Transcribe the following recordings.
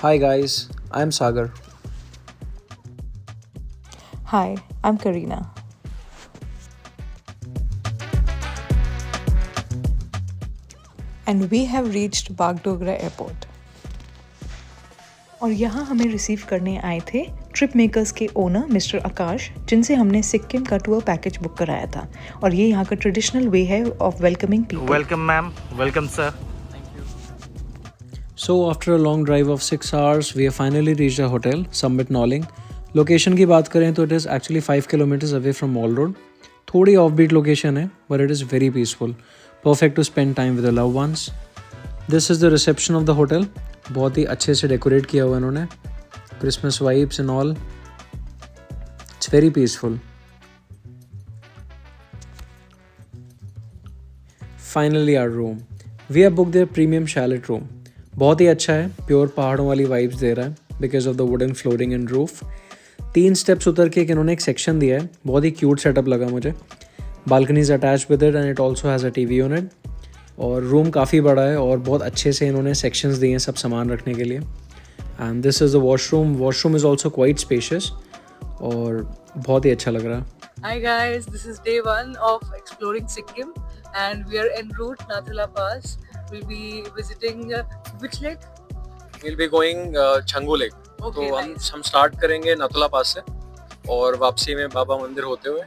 Hi guys, I'm Sagar. Hi, I'm Karina. And we have reached Bagdogra airport. और यहाँ हमें receive करने आए थे ट्रिप मेकर्स के ओनर मिस्टर आकाश, जिनसे हमने सिक्किम का टूर पैकेज बुक कराया था। और ये यहाँ का ट्रेडिशनल वे है of welcoming people. Welcome, ma'am. Welcome, sir. So after a long drive of 6 hours, we have finally reached our hotel, Summit Nolling. Location की बात करें तो it is actually 5 kilometers away from Mall Road. थोड़ी offbeat location है, but it is very peaceful. Perfect to spend time with your loved ones. This is the reception of the hotel. बहुत ही अच्छे से decorate किया हुआ इन्होंने. Christmas vibes and all. It's very peaceful. Finally our room. We have booked their premium chalet room. बहुत ही अच्छा है, pure पहाड़ों वाली वाइब्स दे रहा है because of the wooden flooring and roof. 3 steps उतर के इन्होंने एक सेक्शन दिया है, बहुत ही क्यूट सेटअप लगा मुझे। Balconies attach with it and it also has a TV on it. और रूम काफ़ी बड़ा है और बहुत अच्छे से इन्होंने सेक्शंस दिए हैं सब सामान रखने के लिए। And this is the washroom is also quite spacious और बहुत ही अच्छा लग रहा है। Hi guys, this is day one of exploring Sikkim and we are en route Nathula Pass. We'll be visiting which lake? we'll be going Changu lake. Okay, तो nice. हम start करेंगे नथुला पास से और वापसी में बाबा मंदिर होते हुए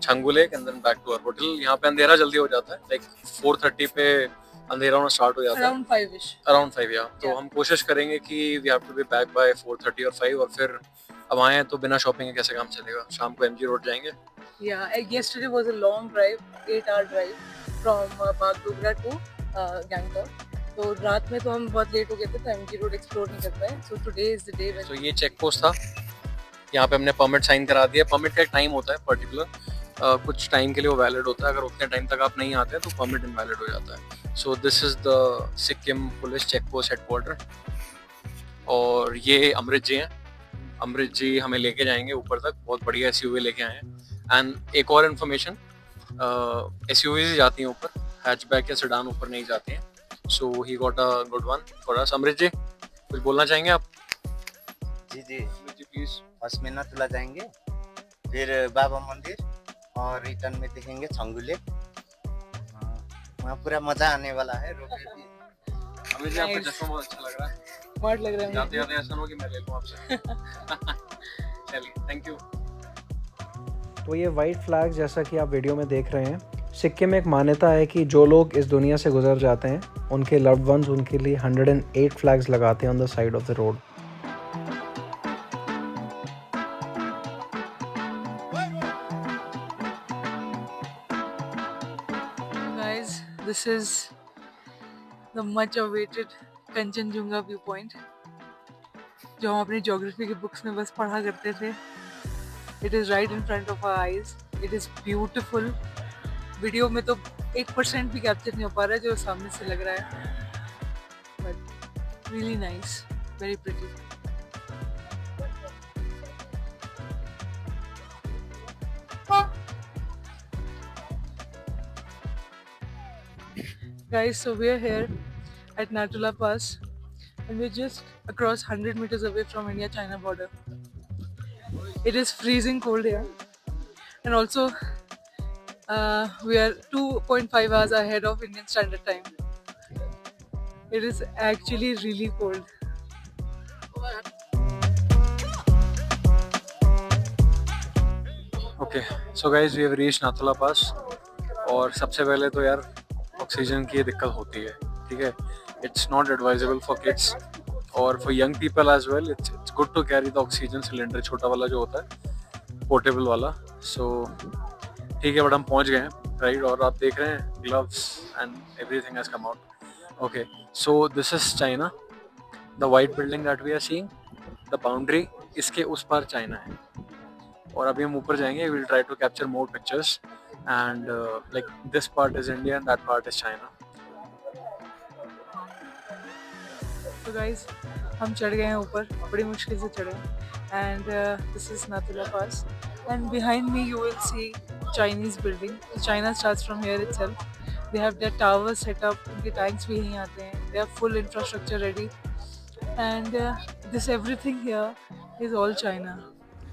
Changu lake and then back to our hotel. यहाँ पे अंधेरा जल्दी हो जाता है, लाइक 4:30 पे अंधेरा होना स्टार्ट हो जाता है, Around 5ish. अराउंड 5 या। तो Yeah. हम कोशिश करेंगे कि we have to be back by 4:30 और 5, और फिर अब आए हैं तो बिना शॉपिंग के कैसे काम चलेगा। शाम को एमजी रोड जाएंगे। Yeah, yesterday was a long drive, 8-hour drive from Bagdogra to Gangtok. तो रात में तो हम बहुत लेट हो गए थे तो एमजी रोड एक्सप्लोर नहीं कर पाए. So today is the day when तो ये चेक पोस्ट था, यहाँ पे हमने परमिट साइन करा दिया। परमिट का एक टाइम होता है पर्टिकुलर, कुछ टाइम के लिए वो वैलिड होता है। अगर उतने टाइम तक आप नहीं आते तो परमिट इनवैलिड हो जाता है। So this is the Sikkim police check post headquarter और ये अमृत जी हैं। अमृत जी हमें लेके जाएंगे ऊपर तक, बहुत बढ़िया एसयूवी लेके आए हैं। एंड एक और इन्फॉर्मेशन, एसयूवीज जाती हैं ऊपर, हैचबैक या सेडान ऊपर नहीं जाती हैं। So he got a good one for us. Amrit ji कुछ बोलना चाहेंगे आप? जी अमृत जी प्लीज। फर्स्ट में नथुला जाएंगे, फिर बाबा मंदिर और रिटर्न में देखेंगे छंगू लेक। वहाँ पूरा मजा आने वाला है। रोपवे भी अमृत जी आपका Nice. चश्मा बहुत अच्छा लग रहा है। स्मार्ट लग रहा है जाते मुझे. जाते ऐसा ना हो कि मैं ले लूँ आपसे। चलिए, थैंक यू। तो ये वाइट फ्लैग जैसा कि आप वीडियो में देख रहे हैं, सिक्किम में एक मान्यता है कि जो लोग इस दुनिया से गुजर जाते हैं उनके लव्ड वंस उनके लिए 108 फ्लैग्स लगाते हैं on the side of the road. Guys, this is the much awaited Kanchenjunga viewpoint जो हम अपनी ज्योग्राफी की बुक्स में बस पढ़ा करते थे. It is right in front of our eyes. It is beautiful. Video में तो 1% भी कैप्चर नहीं हो पा रहा है जो सामने से लग रहा है. But really nice, very pretty. Guys, so we are here at Natula Pass and we're just across 100 meters away from India-China border. It is freezing cold here and also we are 2.5 hours ahead of Indian Standard Time. It is actually really cold. Okay, so guys we have reached Nathula pass. और सबसे पहले तो यार oxygen की दिक्कत होती है, ठीक है। It's not advisable for kids और for young people as well. It's good to carry the oxygen cylinder, छोटा वाला जो होता है, पोर्टेबल वाला। सो ठीक है, बट हम पहुंच गए हैं, राइट। और आप देख रहे हैं gloves and everything has come out. Okay, so this is China. The white building that we are seeing, the boundary, इसके उस पार चाइना है। और अभी हम ऊपर जाएंगे, will try to capture more pictures and like this part is India and that part is China. So guys, हम चढ़ गए हैं ऊपर, बड़ी मुश्किल से चढ़े and this is Nathula Pass and behind me you will see Chinese building. China starts from here itself. They have their towers set up, उनके tanks भी यहीं आते हैं. They have full infrastructure ready and this everything here is all China.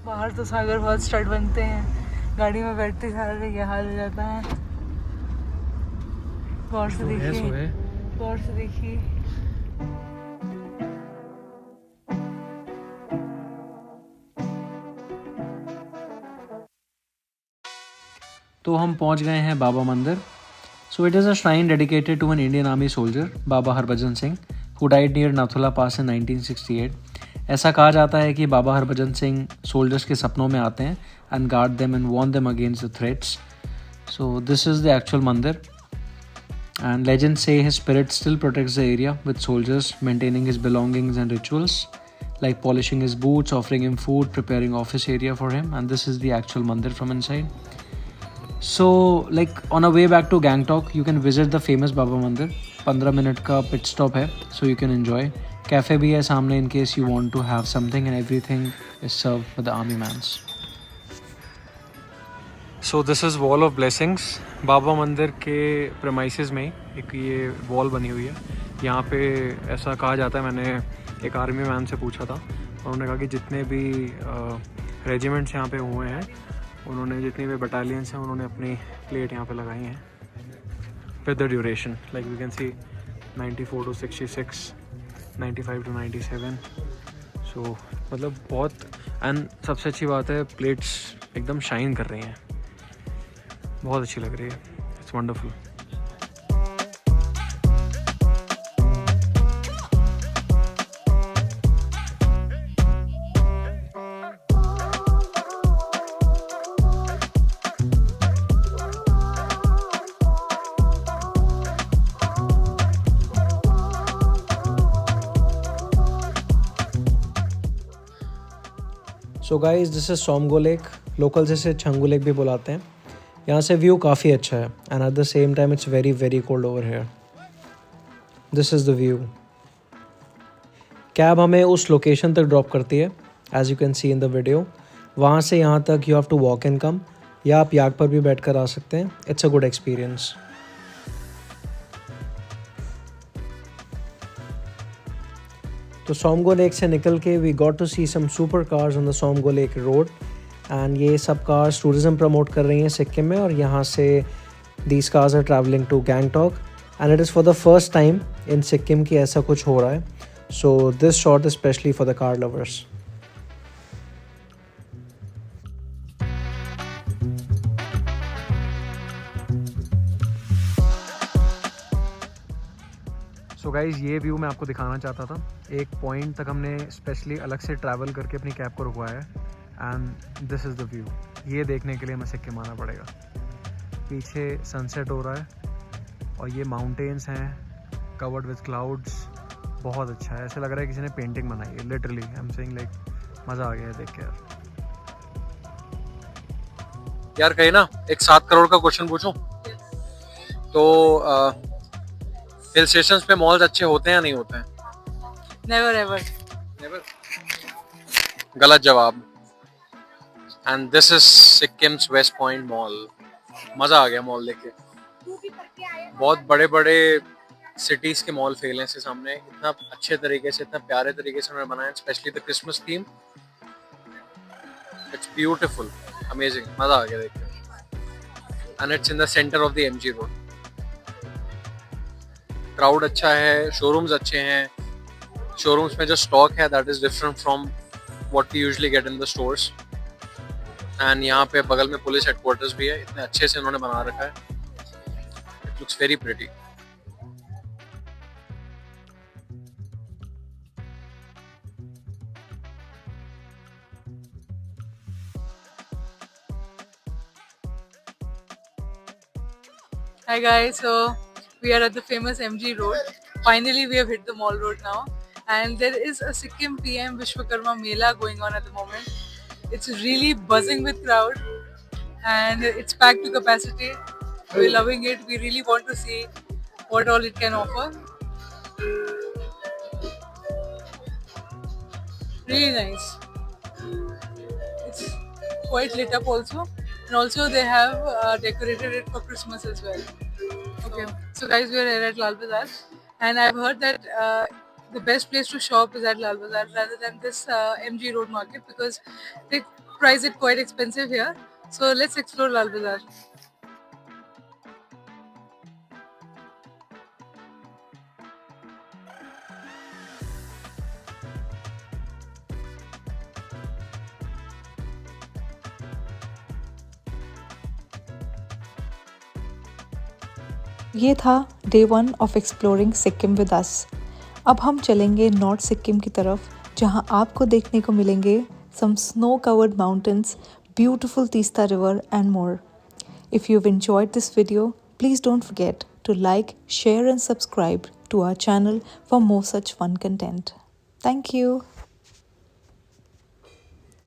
बाहर तो सागर बहुत stud बनते हैं, गाड़ी में बैठते सारे ये हाल हो जाता है। गौर से देखिए, गौर से देखिए। तो हम पहुंच गए हैं Baba Mandir. So it is a shrine dedicated to an Indian army soldier Baba Harbhajan Singh who died near Nathula pass in 1968। ऐसा कहा जाता है कि बाबा हरभजन सिंह सोल्जर्स के सपनों में आते हैं and guard them and warn them against the threats. So this is the actual mandir and legends say his spirit still protects the area with soldiers maintaining his belongings and rituals like polishing his boots, offering him food, preparing office area for him, and this is the actual mandir from inside. So like on a way back to Gangtok you can visit the famous Baba Mandir. 15 minute का pit stop है, so you can enjoy. Cafe भी है सामने in case you want to have something, and everything is served with the army mans. So this is wall of blessings. Baba Mandir के premises में एक ये wall बनी हुई है। यहाँ पे ऐसा कहा जाता है, मैंने एक आर्मी मैन से पूछा था, उन्होंने कहा कि जितने भी रेजिमेंट्स यहाँ पे हुए हैं, उन्होंने जितनी भी बटालियंस हैं, उन्होंने अपनी प्लेट यहाँ पे लगाई हैं with the duration. Like we can see 94 to 66, 95 to 97। So मतलब बहुत, एंड सबसे अच्छी बात है प्लेट्स एकदम शाइन कर रही हैं, बहुत अच्छी लग रही है। It's wonderful. So guys this is Tsomgo lake, local जिसे छंगू लेक भी बुलाते हैं। यहाँ से व्यू काफ़ी अच्छा है and at the same time it's very very cold over here. This is the view. Cab हमें उस लोकेशन तक ड्रॉप करती है as you can see in the video. वहाँ से यहाँ तक you have to walk and come, या आप याक पर भी बैठ कर आ सकते हैं। It's a good experience. तो सोमगो लेक से निकल के we got to see some super cars on the Tsomgo lake road, and ये सब कार्स टूरिज़म प्रमोट कर रही हैं सिक्किम में, और यहाँ से these cars are travelling to Gangtok and it is for the first time in Sikkim की ऐसा कुछ हो रहा है। So this shot is specially for the car lovers. So guys ये व्यू मैं आपको दिखाना चाहता था। एक पॉइंट तक हमने स्पेशली अलग से ट्रैवल करके अपनी कैब को रुकवाया है, and this is the view. ये देखने के लिए हमें सिक्किम आना पड़ेगा। पीछे सनसेट हो रहा है और ये माउंटेन्स हैं कवर्ड विद क्लाउड्स। बहुत अच्छा है, ऐसे लग रहा है किसी ने पेंटिंग बनाई है literally. I am saying like मज़ा आ गया है देख के यार कहीं ना एक 7 करोड़ का क्वेश्चन पूछूं तो हिल स्टेशंस पे मॉल्स अच्छे होते हैं या नहीं होते हैं? Never ever. नेवर। गलत जवाब। And this is Sikkim's West Point Mall. मजा आ गया मॉल देख के। बहुत बड़े बड़े सिटीज के मॉल फेल हैं इसके सामने। इतना अच्छे तरीके से, इतना प्यारे तरीके से उन्होंने बनाया, specially the Christmas theme. It's beautiful, amazing, मजा आ गया देख के। And it's in the centre of the MG road. Crowd अच्छा है, शोरूम्स अच्छे हैं। शोरूम्स में जो स्टॉक है that is different from what we usually get in the stores. And यहाँ पे बगल में पुलिस हेडक्वार्टर्स भी है। इतने अच्छे से उन्होंने बना रखा है। It looks very pretty. Hi guys, so we are at the famous MG Road. Finally, we have hit the mall road now, and there is a Sikkim PM Vishwakarma Mela going on at the moment. It's really buzzing with crowd, and it's packed to capacity. We're loving it. We really want to see what all it can offer. Really nice. It's quite lit up also, and also they have decorated it for Christmas as well. Okay, so guys, we are here at Lal Bazaar, and I've heard that the best place to shop is at Lal Bazaar rather than this MG Road Market because they price it quite expensive here. So let's explore Lal Bazaar. ये था day 1 of exploring Sikkim with us. अब हम चलेंगे north Sikkim की तरफ, जहां आपको देखने को मिलेंगे some snow covered mountains, beautiful Teesta river and more. If you've enjoyed this video, please don't forget to like, share and subscribe to our channel for more such fun content. Thank you.